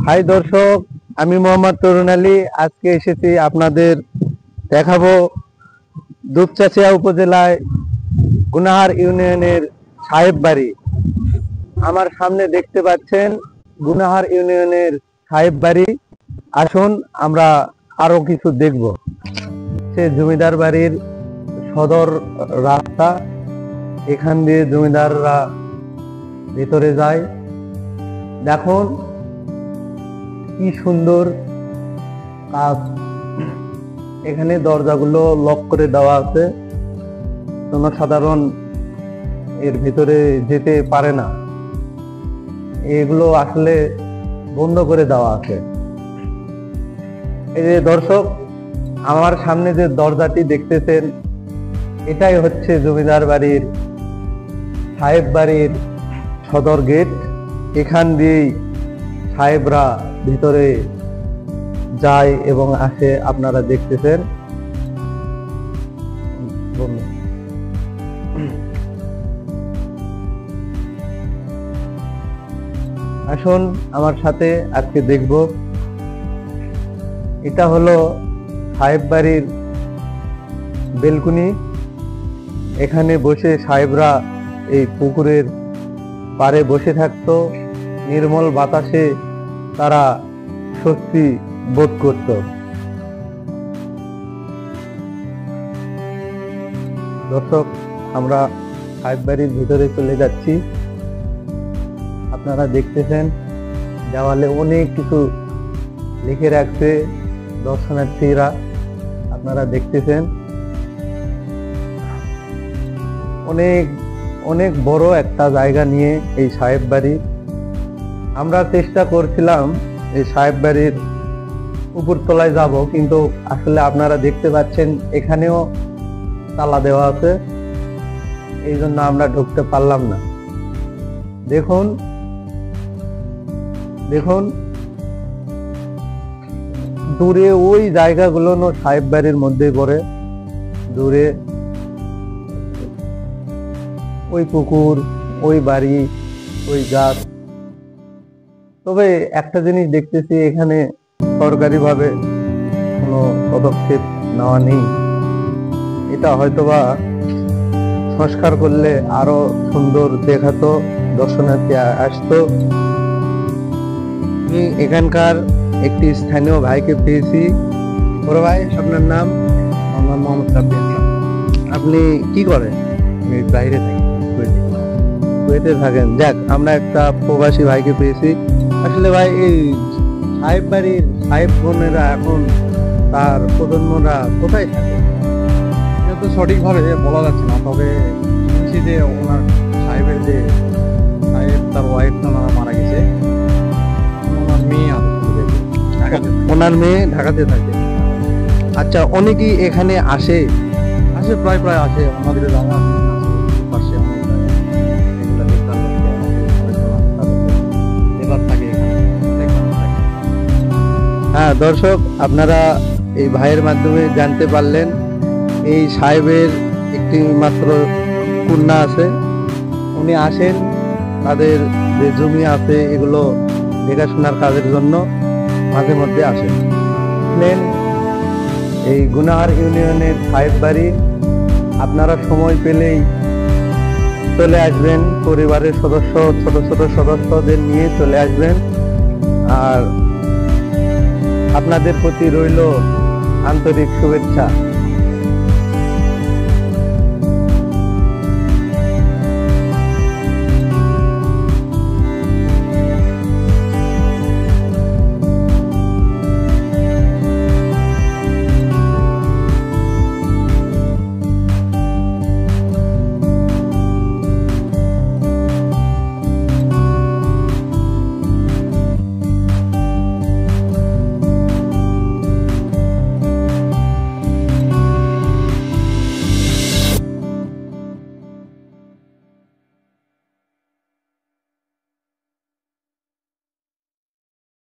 High দর্শক, আমি মোহাম্মদ তরুণ আলী। আজকে এসেছি আপনাদের দেখাবো দুপচাচিয়া উপজেলায় গুনাহার ইউনিয়নের সাহেব বাড়ি। আমার সামনে দেখতে পাচ্ছেন গুনাহার ইউনিয়নের সাহেব বাড়ি। আসুন আমরা আরো কিছু দেখব। সে জমিদার বাড়ির সদর রাস্তা, এখান দিয়ে জমিদাররা ভেতরে যায়। দেখুন কি সুন্দর কাজ। এখানে দরজাগুলো লক করে দেওয়া আছে, জনসাধারণ এর ভিতরে যেতে পারে না। এগুলো আসলে বন্ধ করে দেওয়া আছে। এই যে দর্শক, আমার সামনে যে দরজাটি দেখতেছেন, এটাই হচ্ছে জমিদার বাড়ির সাহেব বাড়ির সদর গেট। এখান দিয়েই সাহেবরা ভিতরে যায় এবং আসে, আপনারা দেখতেছেন। আসুন আমার সাথে আজকে দেখব। এটা হলো সাহেব বাড়ির বেলকুনি। এখানে বসে সাহেবরা এই পুকুরের পাড়ে বসে থাকতো, নির্মল বাতাসে তারা স্বস্তি বোধ করত। দর্শক, আমরা সাহেব বাড়ির ভিতরে চলে যাচ্ছি। আপনারা দেখতেছেন দেওয়ালে অনেক কিছু লিখে রাখছে দর্শনার্থীরা, আপনারা দেখতেছেন। অনেক অনেক বড় একটা জায়গা নিয়ে এই সাহেব বাড়ি। আমরা চেষ্টা করছিলাম এই সাহেব বাড়ির উপরতলায় যাব, কিন্তু আসলে আপনারা দেখতে পাচ্ছেন এখানেও তালা দেওয়া আছে, এই জন্য আমরা ঢুকতে পারলাম না। দেখুন দেখুন দূরে ওই জায়গাগুলো সাহেব বাড়ির মধ্যে পড়ে। দূরে ওই পুকুর, ওই বাড়ি, ওই গাছ। তবে একটা জিনিস দেখতেছি, এখানে সরকারিভাবে কোনো পদক্ষেপ নেওয়া নেই। এটা হয়তোবা সংস্কার করলে আরো সুন্দর দেখাতো, দর্শনার্থী আসতো। এখানকার একটি স্থানীয় ভাইকে পেয়েছি। বড় ভাই, আপনার নাম? আমার মোহাম্মদ রাব্বি হাসান। আপনি কি করেন? আমি বাইরে থাকি, কুয়েতে থাকেন। যাক, আমরা একটা প্রবাসী ভাইকে পেয়েছি। আসলে ভাই, এই সাহেব বাড়ির সাহেব বোনেরা এখন তার প্রজন্মরা কোথায় থাকে? এটা তো সঠিকভাবে বলা যাচ্ছে না, তবে শুনছি যে ওনার সাহেবের যে সাহেব, তার ওয়াইফ মারা গেছে। ওনার মেয়ে ঢাকাতে, ওনার মেয়ে ঢাকাতে থাকে। আচ্ছা, অনেকেই এখানে আসে? আসে, প্রায় আসে। আমাদের জানা পাশে অনেক লেবার থাকে এখানে। হ্যাঁ দর্শক, আপনারা এই ভাইয়ের মাধ্যমে জানতে পারলেন এই সাহেবের একটি মাত্র কন্যা আছে। উনি আসেন, তাদের যে জমি আছে এগুলো দেখাশোনার কাজের জন্য মাঝে মধ্যে আসেন। এই গুনাহার ইউনিয়নের সাহেব বাড়ি। আপনারা সময় পেলেই চলে আসবেন, পরিবারের সদস্য, ছোট ছোট সদস্যদের নিয়ে চলে আসবেন। আর আপনাদের প্রতি রইল আন্তরিক শুভেচ্ছা।